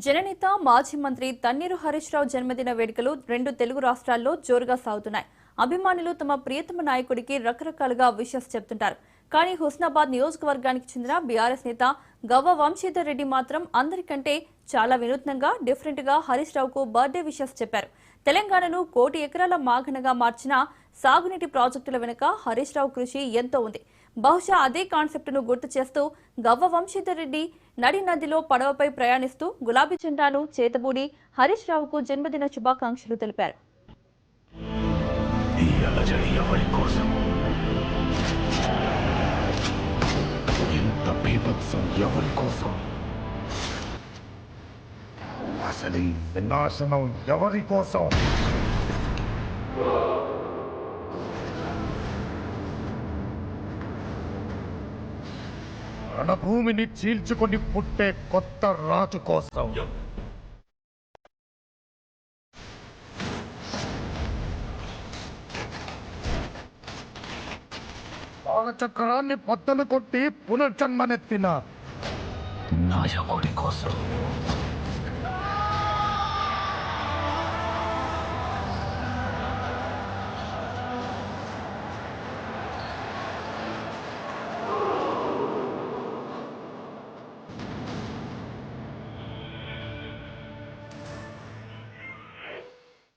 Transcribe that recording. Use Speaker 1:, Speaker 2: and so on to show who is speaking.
Speaker 1: జననేత మాజీ మంత్రి తన్నీరు హరీష్ రావు జన్మదిన వేడుకలు రెండు తెలుగు రాష్ట్రాల్లో జోరుగా సాగుతున్నాయి. అభిమానులు తమ ప్రియతమ నాయకుడికి రకరకాలుగా విషెస్ చెప్తుంటారు. కానీ హుస్నాబాద్ నియోజకవర్గానికి చెందిన బీఆర్ఎస్ నేత గవ్వ వంశీధర్ రెడ్డి మాత్రం అందరికంటే చాలా వినూత్నంగా డిఫరెంట్ గా హరీష్ రావుకు బర్త్డే విషెస్ చెప్పారు. తెలంగాణను 1 కోటి ఎకరాల మాగనగా మార్చిన సాగునీటి ప్రాజెక్టుల వెనుక హరీష్ రావు కృషి ఎంతో ఉంది. బహుశా అదే కాన్సెప్ట్ ను గుర్తు చేస్తూ గవ్వ వంశీధర్ రెడ్డి నడి నదిలో పడవపై ప్రయాణిస్తూ గులాబీ జెండాను చేతబూడి హరీష్ రావుకు జన్మదిన శుభాకాంక్షలు తెలిపారు.
Speaker 2: అసలు ఈ వినాశనం ఎవరి కోసం? రణభూమిని చీల్చుకొని పుట్టే కొత్త రాజు కోసం. చక్రాన్ని బద్దలు కొట్టి పునర్జన్మనెత్తిన నాయకుడి కోసం.